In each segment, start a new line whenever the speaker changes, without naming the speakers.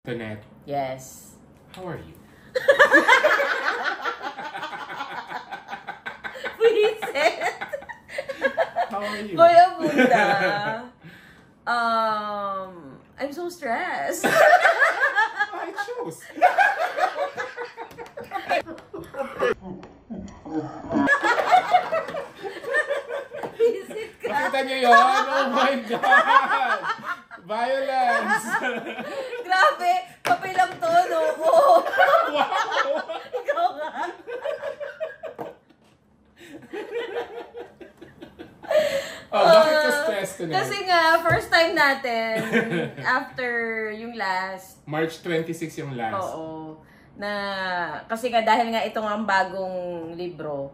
Tonette.
Yes.
How are you?
Vincent!
How are you?
Kuya Bunda. I'm so stressed.
It shows.
Visit ka.
Nakita niyo yun? Oh my God! Violence!
Grabe, kapilang tono ko.
Wow!
Ikaw nga.
Bakit ka stressed tonight?
Kasi nga, first time natin after yung last.
March 26 yung last.
Oo. Na, kasi nga dahil nga ito nga ang bagong libro.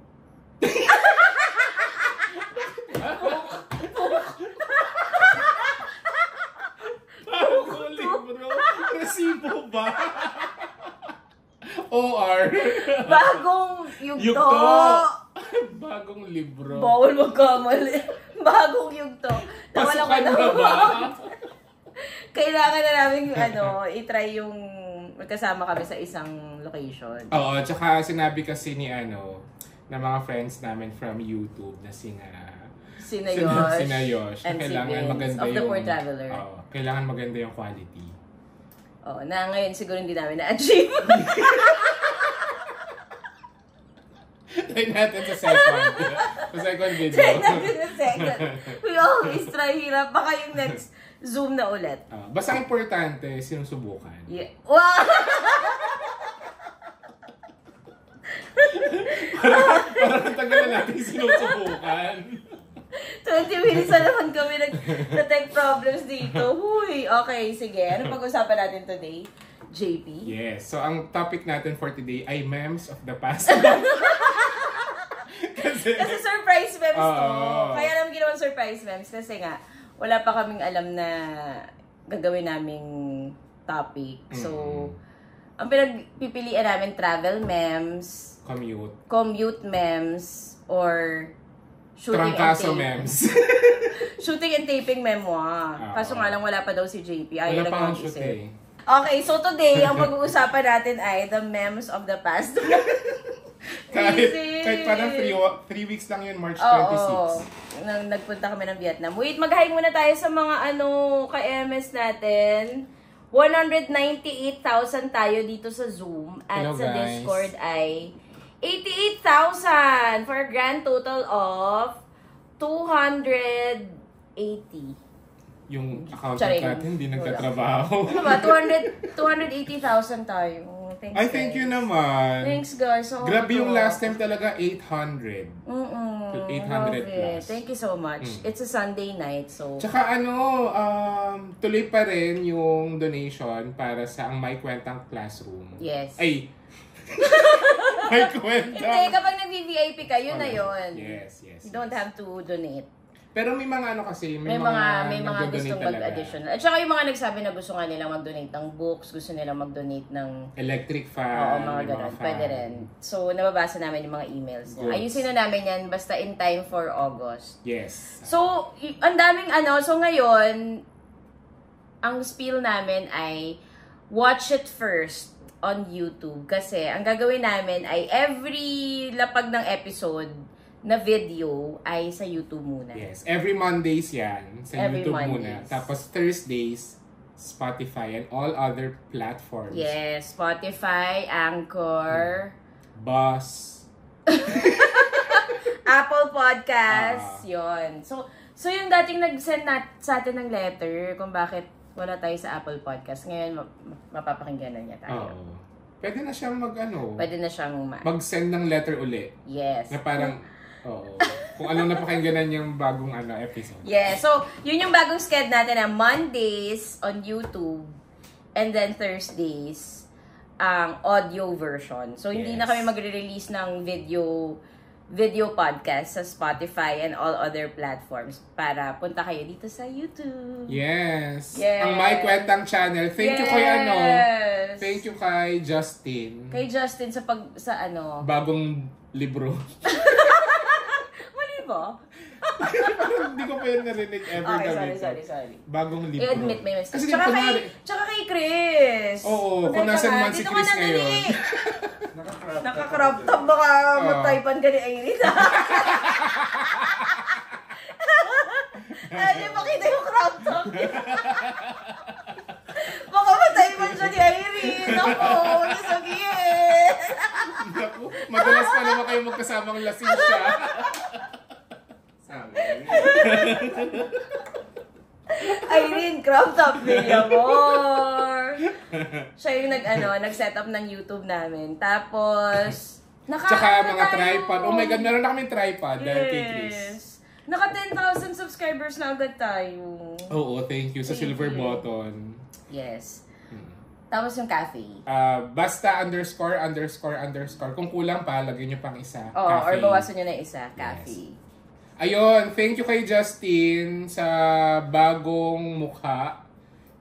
Bagong libro? Resibo ba? OR?
Bagong yugto.
Yugto. Bagong libro.
Bawal magkamali. Bagong yugto.
Pasukan na ba?
Kailangan na namin i-try yung magkasama kami sa isang location.
Oo, tsaka sinabi kasi ni ng mga friends namin from YouTube na Sina Yosh.
And
Kailangan
si
maganda
of the
yung
Poor Traveler.
Oo, kailangan maganda yung quality.
Oo, na ngayon siguro hindi namin na-achieve.
Try natin sa second video.
Try natin sa second. We always try, hirap. Baka yung next Zoom na ulit.
Basta importante, sinusubukan.
Yeah. Wow!
Parang tagal na natin sinusubukan.
20 minutes na naman kami nag-tech problems dito. Huy! Okay, sige. Ano pag-usapan natin today? JP?
Yes. So, ang topic natin for today ay memes of the past.
Kasi surprise memes to. Kaya naman ginawang surprise memes kasi nga, wala pa kaming alam na gagawin naming topic. So, ang pinagpipilian namin, travel memes, commute memes, or shooting
Trangkaso
and taping.
memes.
Shooting and taping memoir. Kaso nga lang wala pa daw si JP. Ayaw
wala
lang
pa ang
mag-isip.
shoot
Okay, so today, ang pag-uusapan natin ay the memes of the past.
kahit parang 3 weeks lang yun, March 26.
Oo. Nang nagpunta kami ng Vietnam. Wait, mag-hi muna tayo sa mga ka-MS natin. 198,000 tayo dito sa Zoom. At
hello,
sa
guys.
Discord ay 88,000 for a grand total of 280.
Yung accountant natin hindi nagtatrabaho.
Ano ba? 280,000 tayo. Thanks,
I thank you naman.
Thanks, guys. So,
grabe yung last time talaga, 800. 800 plus.
Thank you so much. It's a Sunday night, so...
Tsaka tuloy pa rin yung donation para sa ang May Kwentang Classroom.
Yes.
Ay! May Kwentang!
Hindi, kapag nag-VIP ka, yun na yun.
Yes.
You don't have to donate.
Pero may mga kasi, may
mga gustong mag-additional. At saka yung mga nagsabi na gusto nga nilang mag-donate ng books, gusto nilang mag-donate ng
electric fan.
Oo, mga ganun. Pwede rin. So, nababasa namin yung mga emails niya. Ayusin na namin yan basta in time for August.
Yes.
So, ang daming so ngayon, ang spiel namin ay watch it first on YouTube. Kasi, ang gagawin namin ay every lapag ng episode na video ay sa YouTube muna.
Yes. Every Mondays yan. Sa
every
YouTube
Mondays.
muna. Tapos Thursdays, Spotify and all other platforms.
Yes. Spotify, Anchor,
Buzz.
Apple Podcasts. Yun. So yung dating nag-send sa atin ng letter kung bakit wala tayo sa Apple Podcast. Ngayon, mapapakinggan na niya tayo.
Oo. Pwede na siyang
Pwede na siyang
mag-send ng letter uli.
Yes.
Na parang, kung anong napakingganan yung bagong episode.
Yeah, so yun yung bagong schedule natin na Mondays on YouTube and then Thursdays ang audio version. So hindi na kami magre-release ng video podcast sa Spotify and all other platforms para punta kayo dito sa YouTube.
Yes. Ang My Kwentang channel. Thank you kay Thank you kay Justin.
Kay Justin sa
bagong libro.
Mali ba?
Hindi ko pa yun narinig ever
Okay,
gawin.
sorry.
Bagong libro.
I-admit may mistake.
Kasi
Tsaka kay Chris.
Oo, kung nasan man si Chris ngayon.
Naka-crop top, baka mataypan ka ni Irene. Ay, makita yung crop top. Baka mataypan siya ni Irene. Ako, huwag niyo sabihin.
Naku, madalas pa naman kayo magkasamang lasing siya. Sabi.
Irene, crop top Villamor. Siya yung nag-set up ng YouTube namin. Tapos,
Tsaka mga tripod. Oh my God, meron na kaming tripod dahil kay Chris.
Naka 10,000 subscribers na agad tayo.
Oo, thank you sa silver button.
Yes. Tapos yung cafe.
Basta ___. Kung kulang pa, lagyan nyo pang isa.
Oo,
cafe.
or bawasan nyo na isa. Cafe.
Yes. Ayun, thank you kay Justin sa bagong mukha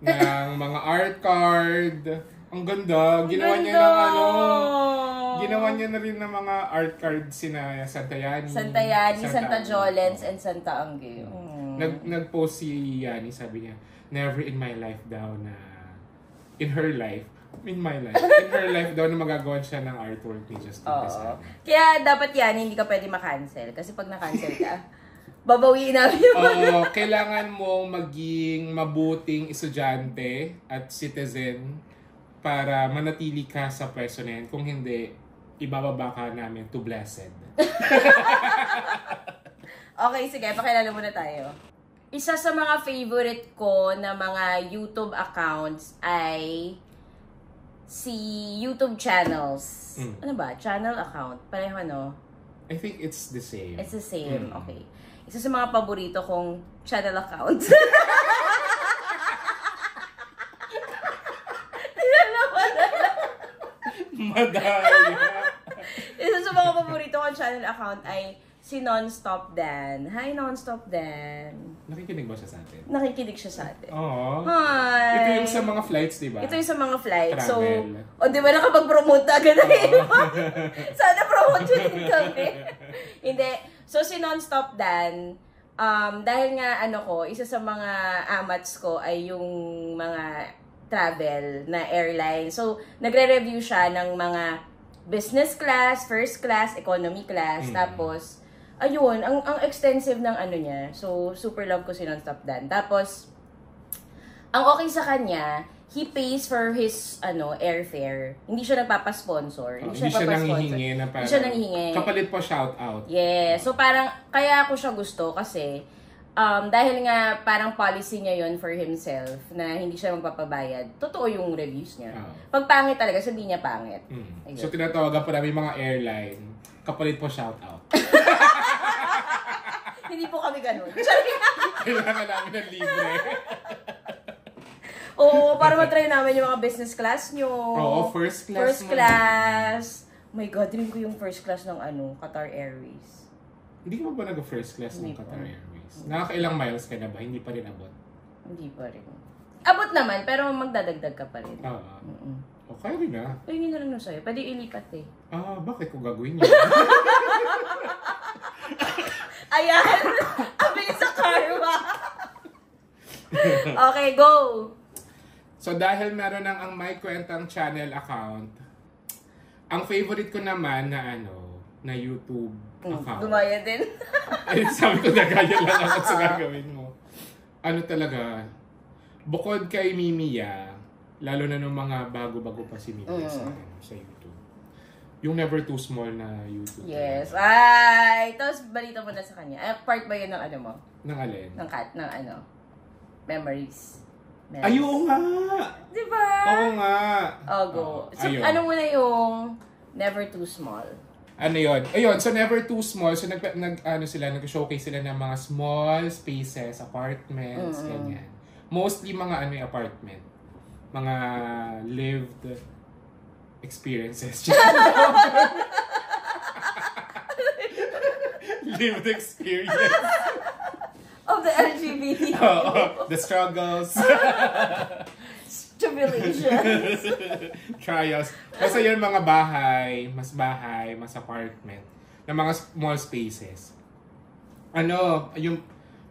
ng mga art card. Ang ganda. Ginawa niya ng ginawa niya na rin ng mga art card sina Santa Yani,
Santa Jolens, and Santa Angge.
Nag-post si Yani, sabi niya, never in my life daw na in her life daw na magagawa siya ng artwork ni Justin Casano.
Kaya dapat yan, hindi ka pwede makancel. Kasi pag na-cancel ka, babawiin namin yung
Oo, kailangan mo maging mabuting estudyante at citizen para manatili ka sa pwesto na yan. Kung hindi, ibababa ka namin to blessed.
Okay, sige, pakilala muna tayo. Isa sa mga favorite ko na mga YouTube accounts ay si YouTube channels. Ano ba? Channel account. Pareho
I think it's the same.
It's the same. Okay. Isa sa mga paborito kong channel accounts.
Madaya.
Isa sa mga paborito kong channel account ay si Nonstop Dan. Hi, Nonstop Dan.
Nakikinig ba siya sa atin?
Nakikinig siya sa atin.
Oo.
Hi!
Ito yung sa mga flights, di ba?
Ito yung sa mga flights.
Travel.
So, di ba nakapag-promote agad na Sana promote yun din kami. Hindi. So, si Nonstop Dan, dahil nga, isa sa mga amats ko ay yung mga travel na airline. So, nagre-review siya ng mga business class, first class, economy class, tapos, ayun, ang extensive ng niya. So, super love ko si Nonstop Dan. Tapos, ang okay sa kanya, he pays for his airfare. Hindi siya nagpapasponsor.
Hindi siya nanghihingi na parang.
Hindi siya nanghihingi.
Kapalit po shout out.
Yeah. So, parang, kaya ako siya gusto kasi, dahil nga parang policy niya yon for himself na hindi siya magpapabayad. Totoo yung reviews niya. Pag pangit talaga, sabihin niya pangit.
So tinatawagan po namin mga airline, kapalit po shout out.
Hindi po kami ganun.
Kailangan namin ng libre.
Oo, para matry namin yung mga business class nyo.
Oo, first class.
First class. Oh my God, dream ko yung first class ng Qatar Airways.
Hindi ka ba nag-first class ng Qatar Airways? Nakakailang miles ka na ba? Hindi pa rin abot?
Hindi pa rin. Abot naman, pero magdadagdag ka pa rin.
Okay rin na.
Pwede na lang nun sa'yo. Pwede ilipat eh.
Bakit ko gagawin yun?
Ayan! Abay sa karma! Okay, go!
So dahil meron ng ang My Kwentang channel account, ang favorite ko naman na na YouTube account.
Gumaya din.
Ay, sabi ko nagaya lang ako sa gagawin mo. Talaga, bukod kay Mimiya, lalo na nung mga bago-bago pa si Mimiya sa YouTube. Yung Never Too Small na YouTube.
Yes. Ay! Tapos balita mo na sa kanya. Part ba yun ng mo?
Ng alin?
Ng memories.
Ay, oo nga!
Diba?
Oo nga!
Go. So, ano muna yung Never Too Small?
Yun? Ayun, so Never Too Small. So, nag-showcase sila ng mga small spaces, apartments, ganyan. Mostly mga apartment. Mga lived experiences. Lived experience.
Of the LGBT.
The struggles.
Tribulations.
Trials. Basta yun mga bahay, mas apartment, na mga small spaces.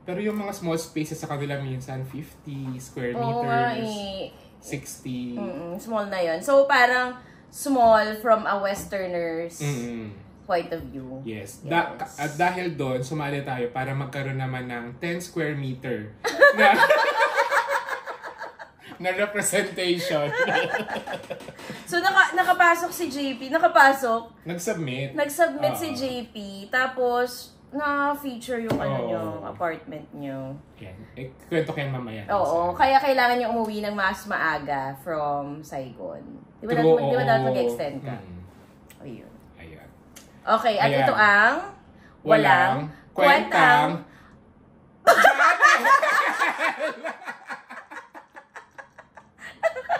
Pero yung mga small spaces sa kanila minsan, 50 square
Oo nga
meters, 60.
Small na yun. So, parang small from a Westerner's point of view.
Yes. At dahil doon, sumali tayo para magkaroon naman ng 10 square meter na representation.
So, nakapasok si JP.
Nag-submit
Si JP. Tapos, na-feature yung yung apartment nyo.
Yan. Kwento kayo mamaya.
Oo. Kaya kailangan nyo umuwi ng mas maaga from Saigon. Di ba dapat mag-extend ka? Ayun. Okay. At ito ang walang kwentang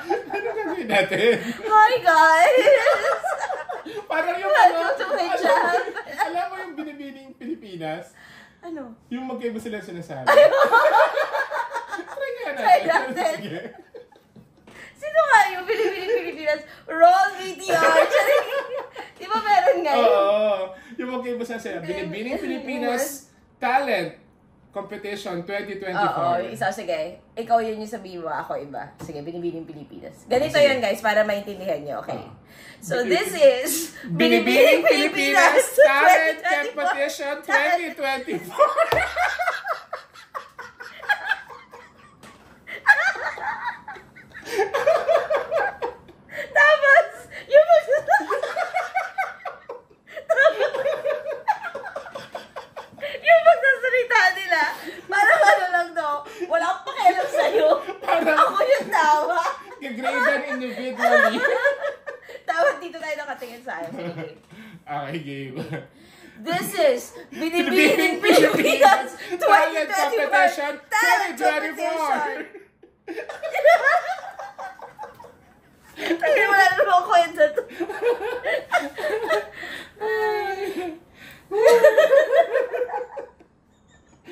ano gagawin natin?
Hi guys!
Parang yung
Welcome to my channel.
Alam mo yung Binibining Pilipinas?
Ano?
Yung magkaiba sila sinasabi.
Try natin.
Sige.
Sino nga yung Binibining Pilipinas? Roll VTR! Di ba meron ngayon?
Oo. Yung magkaiba sila. Binibining Pilipinas Talent Competition 2024.
Oo, sige. Ikaw yun yung sabihin mo, ako iba. Sige, Binibining Pilipinas. Ganito yun guys, para maintindihan nyo, okay? So this is
Binibining Pilipinas Talent Competition 2024.
Tapos, yung magsasalita nila, parang ano lang to, wala akong pakialam sa'yo. Ako yung tawa.
Gagradan individually.
Dapat dito tayo nakatingin sa akin. Sige, game.
Okay, game.
This is Binibining Pilipinas 2024
Talent Competition 2024.
Ay, wala na naman kwento to.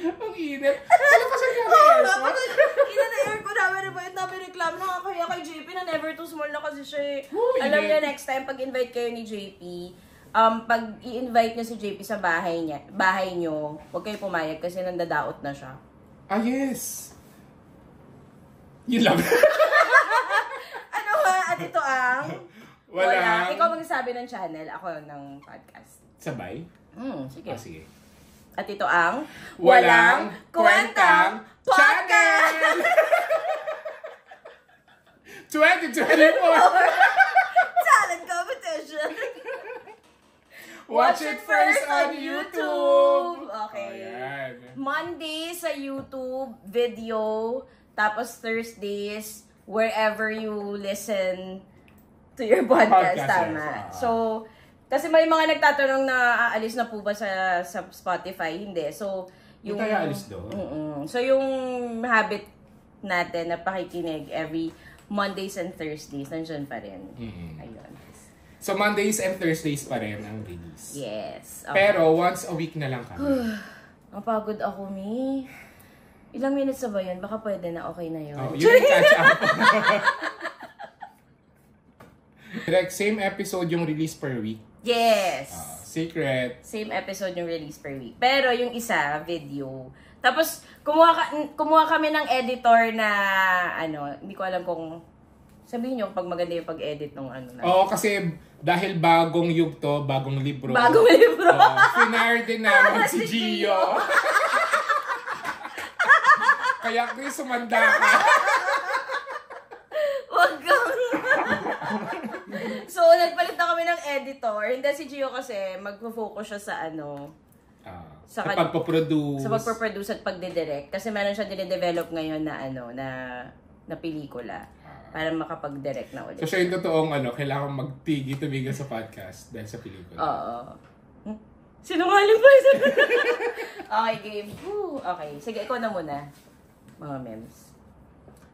Ang init. Ano pa sa'yo yung aircon?
Ina na aircon namin rebayad namin reklamo na nga kaya kay JP na never too small na kasi siya. Alam niya next time pag invite kayo ni JP, pag i-invite niyo si JP sa bahay niyo, huwag kayo pumayag kasi nandadaot na siya.
Ah, yes. Yun lang.
Ano nga? At ito ang
Walang...
Ikaw magsasabi ng channel, ako ng podcast.
Sabay?
Sige.
Sige.
At ito ang
Walang Kwentang Channel! 2024!
Talent Competition!
Watch it first on YouTube!
Okay.
Ayan.
Monday sa YouTube, video. Tapos Thursdays, wherever you listen to your podcast. Tama.
Yes.
So, kasi may mga nagtatanong na aalis na po ba sa Spotify? Hindi. So,
yung... Hindi tayo aalis doon?
So, yung habit natin na pakikinig every Mondays and Thursdays, nandiyan pa rin. Ayun.
So, Mondays and Thursdays pa rin ang release.
Yes. Okay.
Pero, once a week na lang kami.
Ang pagod ako, Mi. Ilang minutes na ba yun? Baka pwede na, okay na yun.
Oh, you can catch up. Direct, same episode yung release per week.
Yes.
Secret.
Same episode yung release per week. Pero yung isa, video. Tapos, kumuha kami ng editor na, hindi ko alam kung, sabihin nyo pag maganda yung pag-edit ng na.
Oo, kasi dahil bagong yugto, bagong libro.
Bagong libro.
Pinar din naman si Gio. Kaya Chris, sumanda ka.
Wag kang... So, nagpalit na kami ng editor. Hindi si Gio kasi mag-focus siya sa
sa pagpaproduce.
Sa pagpaproduce at pagdidirect. Kasi meron siya dine-develop ngayon na na pelikula. Para makapag-direct na ulit.
So, siya yung totoong kailangan tumigil sa podcast dahil sa pelikula.
Oo. Sinungaling pa isa. Okay, game. Okay. Sige, ikaw na muna. Mga memes.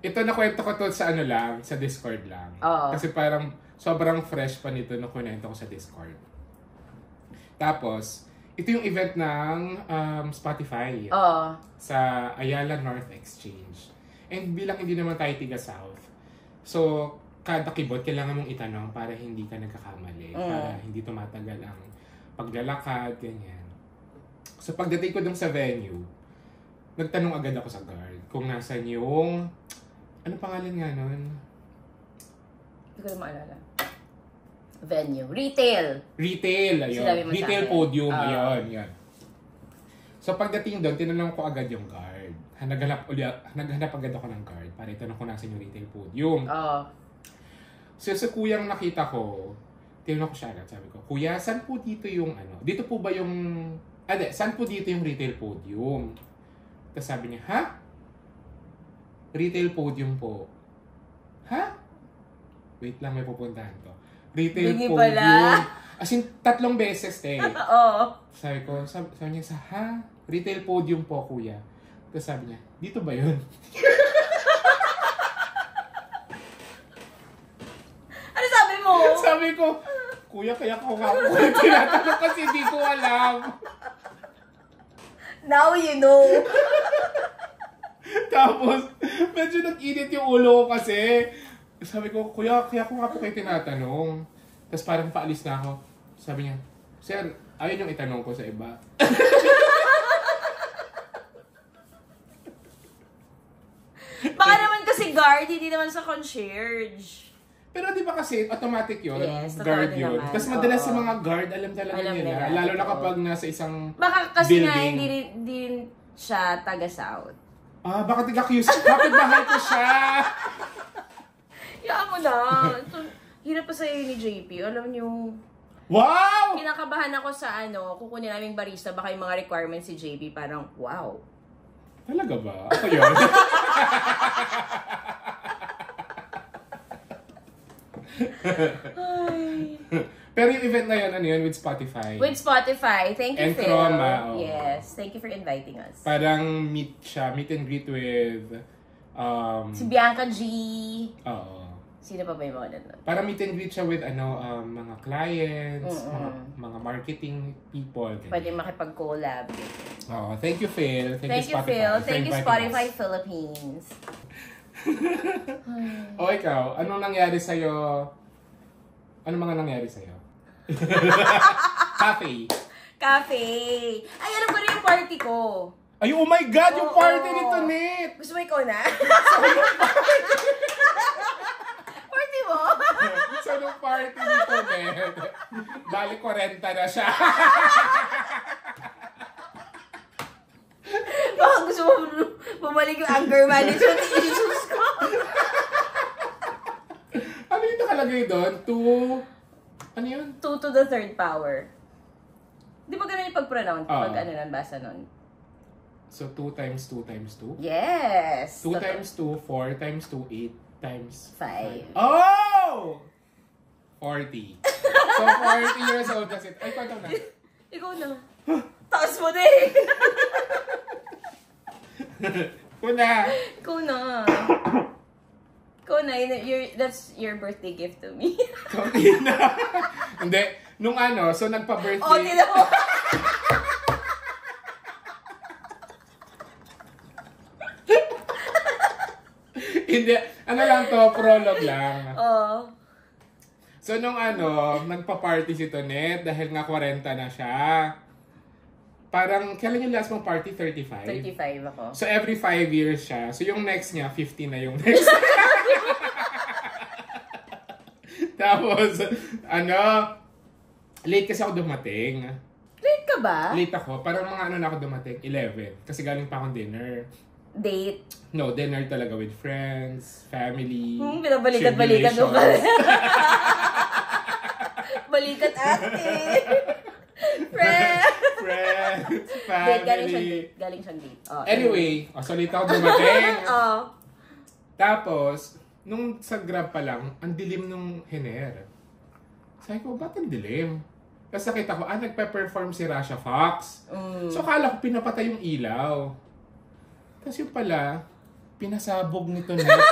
Ito nakwento ko to sa sa Discord lang.
Oo.
Kasi parang sobrang fresh pa nito nung kunento ko sa Discord. Tapos, ito yung event ng Spotify.
Oo.
Sa Ayala North Exchange. And bilang hindi naman tayo tiga-South, so kada keyboard kailangan mong itanong para hindi ka nagkakamali. Para hindi tumatagal ang paglalakad, ganyan. So pagdating ko dun sa venue, nagtanong agad ako sa guard kung nasan yung, ano pangalan nga nun?
Hindi ko na maalala. Venue. Retail,
ayun. Retail podium, ayun, yan. So pagdating doon, tinanong ko agad yung guard. Naghanap agad ako ng guard para itanong ko nasan yung retail podium. So sa kuyang nakita ko, tinanong ko siya agad, sabi ko, Kuya, saan po dito yung ano? Dito po ba yung, saan po dito yung retail podium? Tapos sabi niya, ha? Retail podium po. Ha? Wait lang, may pupuntahan to. Retail
Bingi
podium.
Pala.
As in, 3 beses,
Oo.
Sabi ko, sabi niya, ha? Retail podium po, kuya. Tapos sabi niya, dito ba yun?
Ano sabi mo?
Sabi ko, kuya, kaya ko nga po tinatanong kasi di ko alam.
Now you know.
Tapos, medyo nag-init yung ulo ko kasi. Sabi ko, kuya, kaya ko nga po kayo tinatanong. Tapos parang paalis na ako. Sabi niya, sir, ayun yung itanong ko sa iba.
Baka naman kasi guard, hindi naman sa concierge.
Pero di ba kasi automatic yun?
Yes,
guard
totoo
yun.
naman.
Tapos madalas sa mga guard, alam talaga
Alam
nila.
nila,
Lalo na
totoo.
kapag nasa isang
Baka kasi nga
building.
hindi din siya taga-South.
Baka taga-Q's. Kapit bahay ko siya.
Yaan mo na. Ito, hirap pa sa'yo ni JP. Alam niyo,
Wow!
kinakabahan ako sa kukunin naming barista, baka yung mga requirements si JP parang, wow.
Talaga ba? Ako yun?
Ay.
Pero yung event na yun, ano yun, with Spotify?
With Spotify. Thank you,
And
Phil.
Troma, oh.
Yes. Thank you for inviting us.
Parang meet and greet with,
Si Bianca G.
oo.
Sino pa ba yung mga nandun?
Parang meet and greet siya with, mga clients, mga marketing people. ganyan.
Pwede makipag-collab.
Thank you, Phil.
Thank you,
Spotify.
Phil.
for
Thank you,
inviting
Spotify
us.
Philippines.
O ikaw, anong nangyari sa'yo? Ano mga nangyari sa'yo? Cafe.
Ay, alam ko rin yung party ko.
Ay, oh my God! Yung
Oo.
party nito, Nit!
Gusto mo ikaw na? Party mo?
So, nung party nito, Nit, bali 40 na siya.
Baka gusto mo bumalik yung anger management issues ko.
Ano yung nakalagay doon? Ano yun?
2 to the third power. Di ba ganun yung pag-pronounce?
Oo.
Pag nabasa nun?
So, 2 times 2 times 2?
Yes!
2 times 2, 4 times 2, 8 times
5.
Oh! 40. So, 40 years old kasi. Ay, kwento na.
Ikaw na. Taas mo din!
Una.
Ikaw na. Ikaw na. That's your birthday gift to me.
Konti na. Hindi. Nung so nagpa-birthday.
Oh, tila mo.
Hindi. Ano lang to, prologue lang.
Oh.
So nung nagpa-party si Tonet dahil nga 40 na siya. Parang, kailan yung last mong party? 35?
35 ako.
So every 5 years siya. So yung next niya, 50 na yung next. Tapos, late kasi ako dumating.
Late ka ba?
Late ako. Parang mga na ako dumating, 11. Kasi galing pa akong dinner.
Date.
No, dinner talaga with friends, family.
Pinabalikat-balikat mo pa. Balikat ate.
Friends,
Date,
family.
galing siyang date. Oh,
Anyway, so late ako dumating.
Oh.
Tapos, nung sa Grab pa lang, ang dilim nung hiner. Sabi ko, ba't ang dilim? Tapos nakita ko, nagpe-perform si Rasha Fox. So akala ko pinapatay yung ilaw. Tapos yung pala, pinasabog nito na yung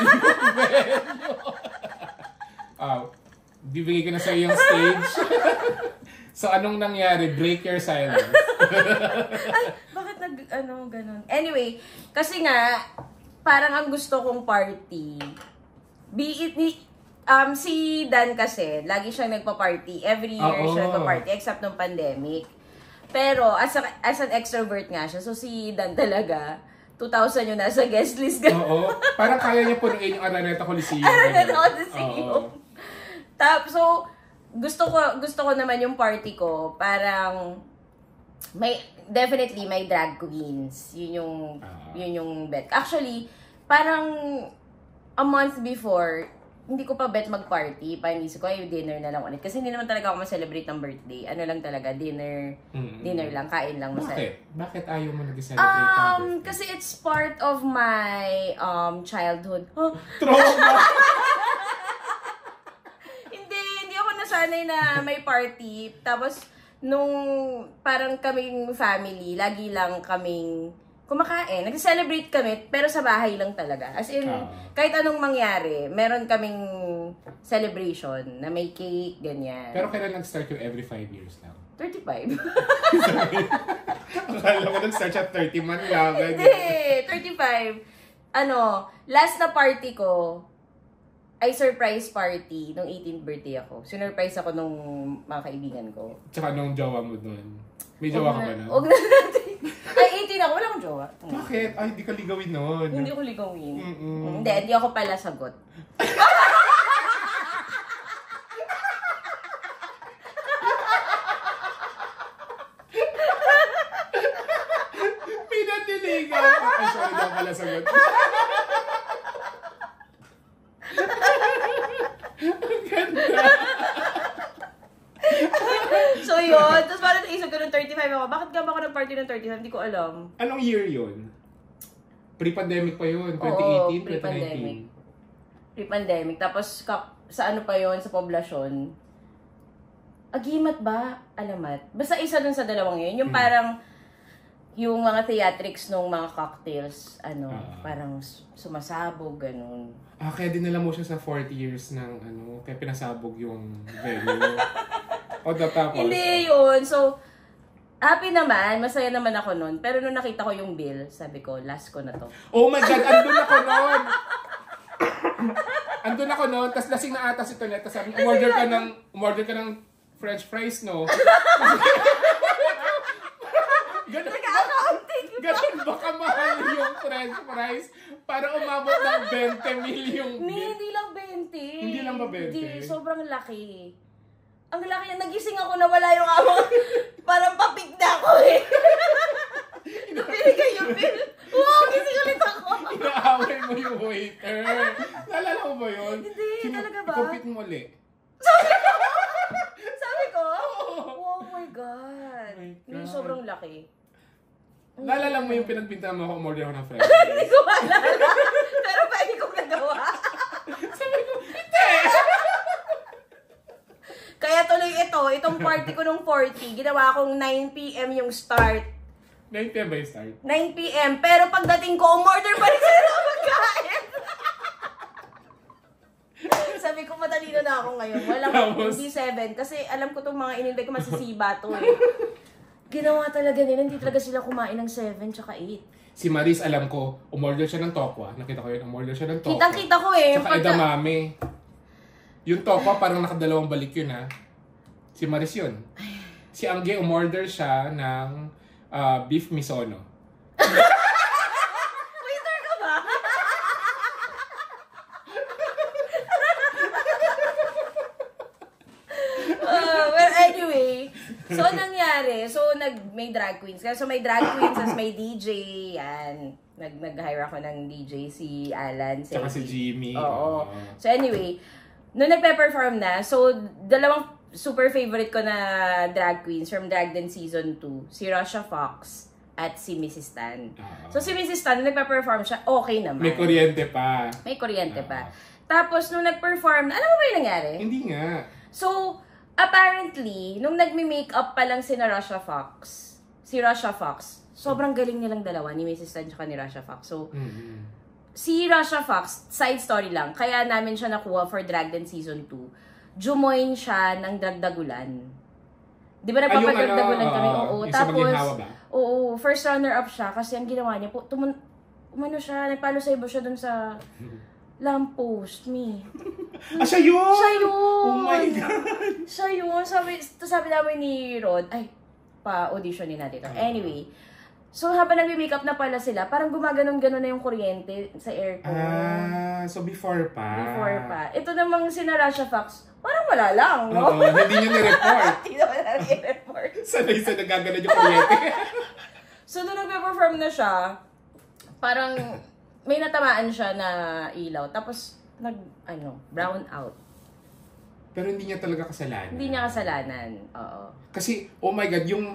venue. Bibigay ko na sa yung stage. So anong nangyari? Break your silence.
Ay, bakit ganun? Anyway, kasi nga, parang ang gusto kong party, si Dan kasi, lagi siyang nagpa-party. Every year siya nagpa-party, except nung pandemic. Pero, as an extrovert nga siya. So, si Dan talaga, 2,000 yung nasa guest list.
Oo. Parang kaya niya punuin yung Araneta Coliseum.
Araneta Coliseum. So, gusto ko naman yung party ko. Parang, definitely may drag queens. Yun yung bet. Actually, parang a month before, hindi ko pa bet mag-party. Panisip ko, dinner na lang ulit. Kasi hindi naman talaga ako ma-celebrate ng birthday. Ano lang talaga, dinner lang, kain lang.
Bakit ayaw mo nag-celebrate ng birthday?
Kasi it's part of my childhood.
Trauma!
Hindi ako nasanay na may party. Tapos, nung parang kaming family, lagi lang kaming kumakain. Nag-celebrate kami, pero sa bahay lang talaga. As in, kahit anong mangyari, meron kaming celebration na may cake, ganyan.
Pero kailan nag-start yung every 5 years lang?
35.
Akala ko nag-start siya 30 man lang.
Hindi, 35. Last na party ko, ay surprise party nung 18th birthday ako. Sinurprise ako nung mga kaibigan ko.
Tsaka nung jowa mo dun. May jowa ka ba na?
Huwag na natin. Ay, 18 ako. Wala akong jowa.
Bakit? Ay, hindi ka ligawin nun.
Hindi ako ligawin. Hindi ako pala sagot.
Pinatiligaw. Ay, sorry daw pala sagot. Ang ganda.
So yun, tapos parang naisip ko ng 35 ako. Bakit ka ba ako nag-party ng 35? Hindi ko alam.
Anong year yun? Pre-pandemic pa yun? 2018,
Oo, pre-pandemic. Tapos sa ano pa yun, sa poblasyon. Agimat ba? Alamat? Basta isa dun sa dalawang yun. Yung parang, yung mga theatrics nung mga cocktails, parang sumasabog, ganun.
Kaya dinala mo siya sa 40 years ng kaya pinasabog yung venue. O tapos?
Hindi yun. So, happy naman, masaya naman ako nun. Pero nung nakita ko yung bill, sabi ko, last ko na to.
Oh my God, andun ako nun! Andun ako nun, tas lasing na ata si Tonet, tas sabi, umorder ka ng French fries, no? Ganun ba kamahal yung French fries para umabot ng 20 million bill?
Hindi lang 20.
Hindi lang ba 20?
Hindi, sobrang laki. Ang laki na, nagising ako na wala yung among, parang papig na ako eh. Napinigay yung bill. Wow, gising ulit ako.
Inaaway mo yung waiter. Naalala mo ba yun?
Hindi, talaga ba?
I-compete mo ulit.
Sabi ko? Oh my God. Hindi, sobrang laki.
Naalala mo yung pinagbintangan mo ako, umorder ako ng French
Hindi ko maalala. Pero pwede kong nagawa.
Sabi ko, hindi!
Kaya tuloy itong party ko nung 40, ginawa kong 9 p.m. yung start.
9 p.m. ba yung start?
9 p.m. Pero pagdating ko, umorder pa rin sila ng magkain. Sabi ko, matalino na ako ngayon. Hindi 7. Kasi alam ko itong mga inintay ko masisiba to eh. Ginawa talaga nila, hindi talaga sila kumain ng 7 tsaka 8.
Si Maris, alam ko, umorder siya ng tokwa. Nakita ko yun, umorder siya ng tokwa.
Kitang-kita ko eh.
Tsaka edamame. Yung tokwa, parang nakadalawang balik yun ha. Si Maris yun. Si Angge, umorder siya ng beef misono.
Waiter ka ba? Well, anyway. So, nangyari. So, may drag queens. So, may drag queens, as may DJ. Yan. Nag-hire ako ng DJ, si Alan.
Tsaka si Jimmy.
Oo. So, anyway. Nung nagpe-perform na, so, dalawang super favorite ko na drag queens from Drag Den Season 2. Si Rasha Fox at si Mrs. Tan. So, si Mrs. Tan, nung nagpe-perform siya, okay naman.
May kuryente pa.
May kuryente pa. Tapos, nung nag-perform, alam mo ba yung nangyari?
Hindi nga.
So, apparently, nung nagme-makeup pa lang si Rasha Fox, sobrang galing nilang dalawa, ni Mrs. Tan tsaka ni Rasha Fox. So, si Rasha Fox, side story lang, kaya namin siya nakuha for Drag Den Season 2. Jumoin siya ng Dragdagulan. Di ba nagpapadragdagulan kami? Oo. Tapos, first runner-up siya kasi ang ginawa niya, nagpalo sa iba siya dun sa lamppost,
Siya yun!
Siya yun!
Oh my God!
Siya yun. Sabi namin ni Rod, ay, pa-auditionin natin ito. Anyway, so habang nagme-makeup na pala sila, parang gumaganon-ganon na yung kuryente sa aircon.
So before pa.
Before pa. Ito namang si Rasha Fox, parang wala lang, no?
Oo, hindi nyo ni-report.
Hindi naman na ni-report.
Sanay sa nagaganon yung kuryente.
So, nung nagpe-perform na siya, parang may natamaan siya na ilaw. Tapos, brown out.
Pero hindi niya talaga kasalanan.
Hindi niya kasalanan, oo.
Kasi, oh my God, yung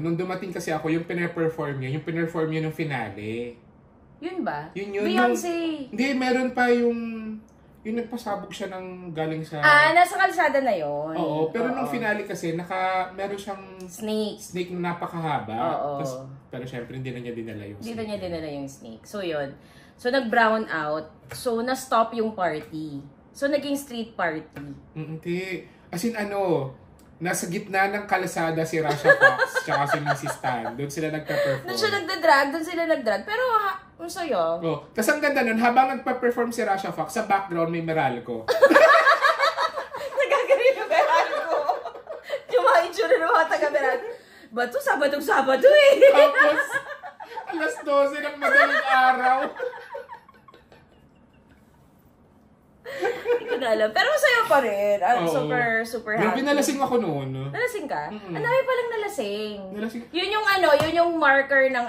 nung dumating kasi ako, yung pina-perform niya nung finale.
Yun ba?
Yun.
Beyonce!
Hindi, meron pa yung nagpasabog siya ng galing sa...
Nasa kalsada na yun.
Oo, pero nung finale kasi, meron siyang... Snake na napakahaba.
Oo.
Pero syempre, hindi na niya dinala yung snake.
Hindi na niya dinala yung snake. So, yun. So, nag-brown out. So, na-stop yung party. So, naging street party.
Hindi. As in, nasa gitna ng kalsada si Rasha Fox tsaka si Mrs. Tan. Doon sila nagpa-perform.
Doon sila nagdrag. Pero, ang sayo.
Oh, tas ang ganda nun, habang nagpa-perform si Rasha Fox, sa background may Meralco.
Nagagaling yung Meralco. Yung mga itsura ng mga taga-Meralco. Ba't Sabado eh.
Tapos, alas 12 ng madaling araw.
Hindi ko na alam. Pero masaya pa rin. Super happy.
Grabe, nalasing ako noon.
Nalasing ka? Ang dami palang nalasing.
Nalasing.
Yun yung marker ng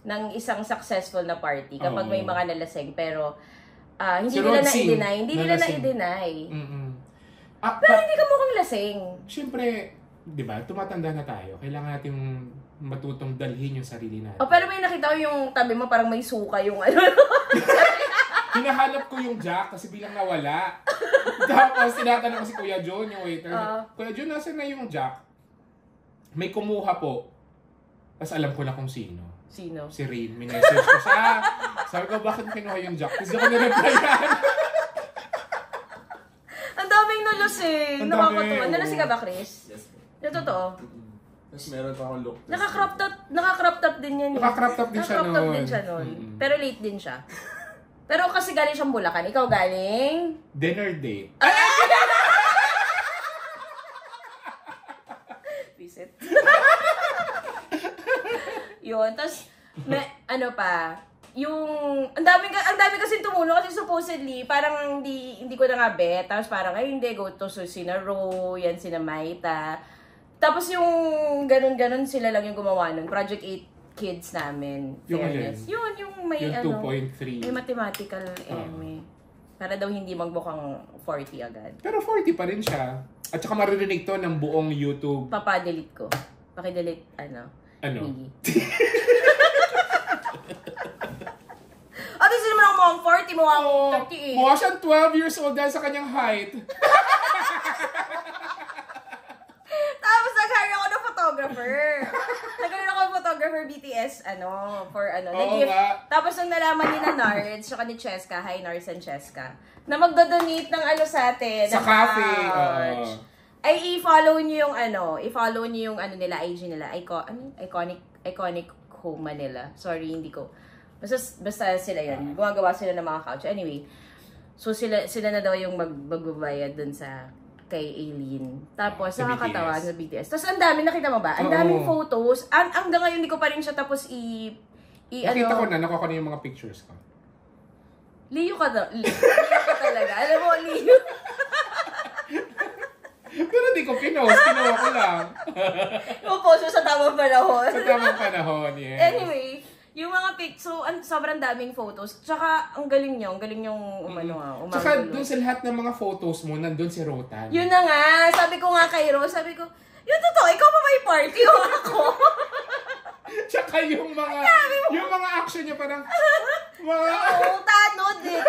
ng isang successful na party. Kapag may mga nalasing. Pero, hindi nila na-i-deny. Hindi nila na-i-deny. Pero hindi ka mukhang lasing.
Siyempre, di ba, tumatanda na tayo. Kailangan natin matutong dalhin yung sarili natin.
Pero may nakita ko yung tabi mo, parang may suka yung
Hinahanap ko yung Jack kasi bilang nawala. Tapos tinatanong ko si Kuya John, yung waiter. Kuya John, nasan na yung Jack? May kumuha po. Tapos alam ko na kung sino.
Sino?
Si Rain. Minessage ko siya. Sabi ko, bakit kinuha yung Jack? Tapos ako na-replyan.
Ang daming nalasing. Nakakatuwa. Nalasing ka ba, Chris?
Yes.
Yung totoo?
Tapos meron pa akong look.
Naka-crop top din yan.
Naka-crop top din siya
nun. Pero late din siya. Pero kasi galing siyang Bulacan. Ikaw galing?
Dinner date.
Visit. Yun. Tapos, ang dami kasi tumulong kasi supposedly, parang hindi ko na nga bet. Tapos parang, hindi, go to sina Ro, yan sina Maita. Tapos yung ganun-ganun sila lang yung gumawa nun. Project 8 kids namin.
Yung
yung may
yung 2.3.
may mathematical para daw hindi magbukang 40 agad.
Pero 40 pa rin siya. At saka maririnig to ng buong YouTube.
Papa-delete ko. Paki-delete, Miggy. Ate, sino naman ako mukhang 40, mukhang 38.
Mukha siyang 12 years old dahil sa kanyang height.
Tapos nag-hire ako ng photographer. BTS, nag-gift. Tapos nung nalaman ni na Nards, saka ni Cheska, hi Nards and Cheska, na magdodonate ng sa atin.
Sa cafe.
Ay, i-follow niyo yung nila, IG nila. Iconic home nila. Sorry, hindi ko. Basta sila yun. Gumagawa sila ng mga couch. Anyway, so sila na daw yung magbabayad dun sa kay Aileen. Tapos, nakakatawa sa BTS. Tapos, ang dami, nakita mo ba? Ang daming photos. Hanggang ngayon, hindi ko pa rin siya tapos
nakita ko na, nakuha ko na yung mga pictures ko.
Leo ka talaga. Alam mo, Leo.
Pero hindi ko pinost. Kinuha ko lang.
Yung post mo sa tamang panahon.
Sa tamang panahon, yes.
Anyway, yung mga sobrang daming photos. Tsaka, ang galing niyong umagulo.
Tsaka, dun sa lahat ng mga photos mo, nandun si Rotan.
Yun na nga. Sabi ko nga kay Rose, yun totoo, ikaw pa may party o ako?
Tsaka yung mga action niya parang,
tanod yung...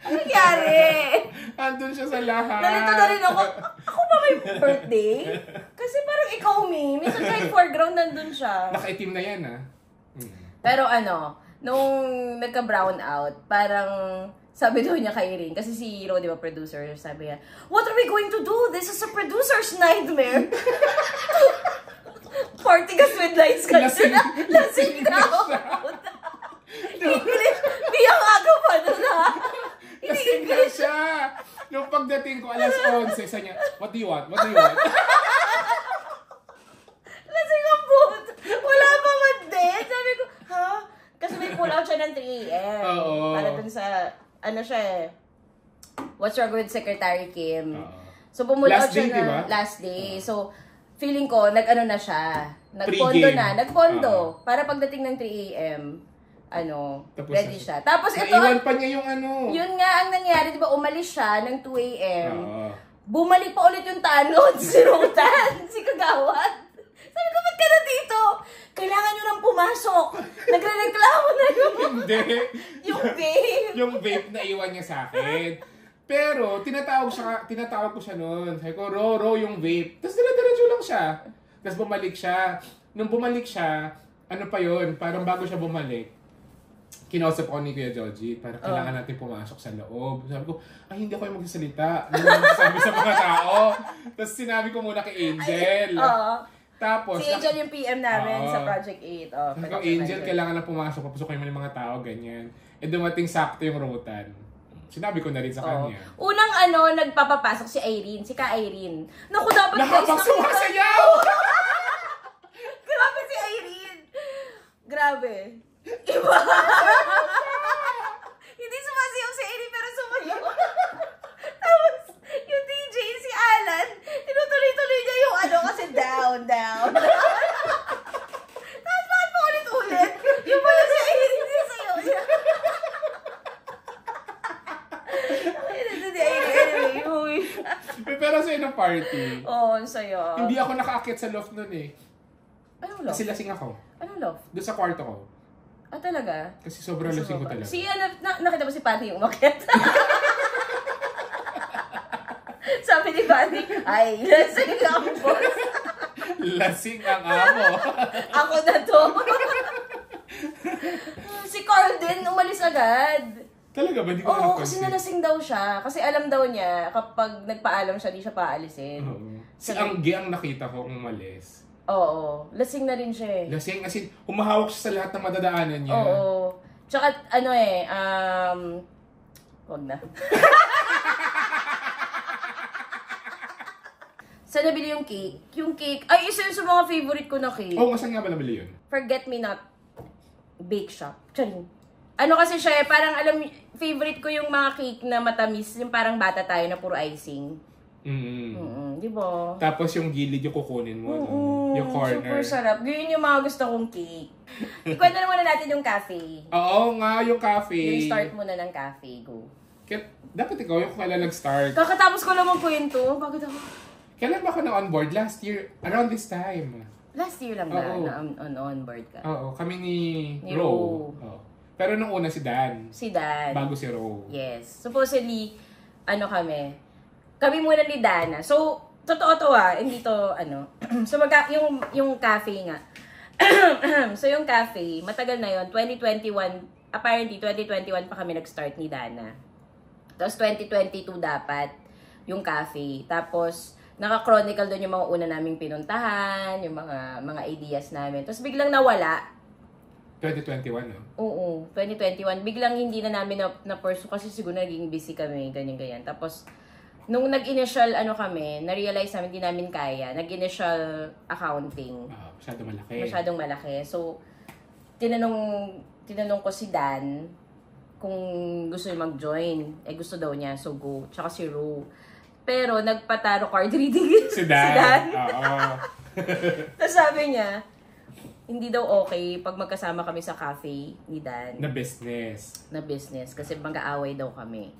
Ano nangyari?
Andun siya sa lahat.
Nalito na rin ako. Ako ba may birthday? Kasi parang ikaw, minsan kahit foreground nandun siya.
Nakaitim na yan,
Pero nung nagka-brown out, parang sabi daw niya kay Irene, kasi si Ro, di ba, producer, sabi niya, what are we going to do? This is a producer's nightmare. Party gas with lights ka. Lasing ka out. English. Biyang aga pa doon, ha?
Lasing na siya. Nung pagdating ko, alas 11, sa niya, what do you want? What do you want?
Lasing ang boot. Wala pa man din. Sabi ko, ha? Kasi may pull out siya ng 3 a.m.
Oo.
Para dun sa, ano siya eh, What's Wrong with Secretary Kim.
Oo.
So, pumull out
Last
siya
day,
na
diba?
last day. So, feeling ko, nag-ano na siya. Nagpondo
Pre-game.
na. Nagpondo. Para pagdating ng 3 a.m.,
Tapos
ready siya. Tapos ito,
naiwan pa niya yung ano.
yun nga ang nangyari, di ba, umalis siya ng 2 a.m.
Oo.
Bumalik pa ulit yung tanod, si Rotan, si Kagawad. Sabi ko, ba't ka na dito? Kailangan nyo nang pumasok. Nagre-reklamo na
Hindi.
yung babe.
Yung vape na iwan niya sa akin. Pero, tinatawag ko siya noon. Sabi ko, Ro, yung vape. Tapos dala-diretso lang siya. Tapos bumalik siya. Nung bumalik siya, ano pa yun, parang bago siya bumalik, kinausap ko ni Kuya Joji, para kailangan natin pumasok sa loob. Sabi ko, ay, hindi ako yung magsasalita. Hindi ako magsasabi sa mga tao. Tapos sinabi ko muna kay Angel. Tapos,
Si Angel yung PM namin
Oo.
sa Project 8.
sabi ko, Angel, kailangan na pumasok. Papasukin mo yung mga tao, ganyan. E dumating sakto yung Rotan. Sinabi ko na rin sa kanya.
Unang nagpapapasok si Irene, si Ka-Irene. Naku, dapat
Nakapag sumasayaw!
Grabe si Irene. Grabe. Iba. Hindi sumasayaw si Irene, pero sumayaw. Tapos, yung DJ, si Alan, tinutuloy-tuloy niya yung kasi down. Tapos, bakit pa ulit-ulit? Yung pala si Irene, hindi sayaw niya.
Pero sa ng party,
Oo, ang saya.
hindi ako nakaakyat sa loft nun eh.
Anong love?
Kasi lasing ako.
Anong love?
Doon sa kwarto ko.
Ah, talaga?
Kasi sobrang lasing ko talaga.
Si nakita mo si Patty yung umakyat? Sabi ni Patty, ay, lasing ako, boss.
Lasing ang amo.
Ako na to. Si Carl din, umalis agad.
Talaga ba? Di ko
Oo, kasi
napansin.
nalasing daw siya. Kasi alam daw niya, kapag nagpaalam siya, di siya paalisin.
Oo. Si Anggi ang nakita ko umalis.
Oo, lasing na rin siya eh.
Lasing, as in, humahawak siya sa lahat ng madadaanan niya.
Oo. Tsaka, wag na. Saan nabili yung cake? Yung cake, ay, isa yun sa mga favorite ko na cake.
Oh, saan nga ba nabili yun?
Forget Me Not Bake Shop. Charing. Ano kasi siya eh, parang favorite ko yung mga cake na matamis, yung parang bata tayo na puro icing. Di ba?
Tapos yung gilid yung kukunin mo, no? Yung corner.
Super sarap. Ganyan yung mga gusto kong cake. Ikwento na muna natin yung cafe.
Oo nga, yung cafe.
Yung start muna ng cafe. Go.
Dapat ikaw yung kailan nag-start.
Kakatapos ko lang magkwento. Bakit ako?
Kailan ba ako na-onboard? Last year, around this time.
Last year lang ba
Oo.
na on board ka?
Oo, kami ni
Ni
Ro.
Ro.
Oo. Pero nung una si Dan.
Si Dan.
Bago si Ro.
Yes. Supposedly, kami muna ni Dana. So, totoo to hindi to, so, yung cafe nga. So, yung cafe, matagal na yon 2021, apparently, 2021 pa kami nag-start ni Dana. Tapos, 2022 dapat, yung cafe. Tapos, naka-chronicle doon yung mga una naming pinuntahan, yung mga ideas namin. Tapos, biglang nawala.
2021, no?
Oo, 2021. Biglang hindi na namin na-pursue kasi siguro naging busy kami, ganyan. Tapos, nung nag-initial na-realize namin hindi namin kaya. Nag-initial accounting. Masyadong malaki. So, tinanong ko si Dan kung gusto niya mag-join. Gusto daw niya, so go. Tsaka si Ro. Pero, nagpataro card reading
Si Dan. Oo.
Tapos sabi niya, hindi daw okay pag magkasama kami sa cafe ni Dan.
Na business.
Kasi mag-aaway daw kami.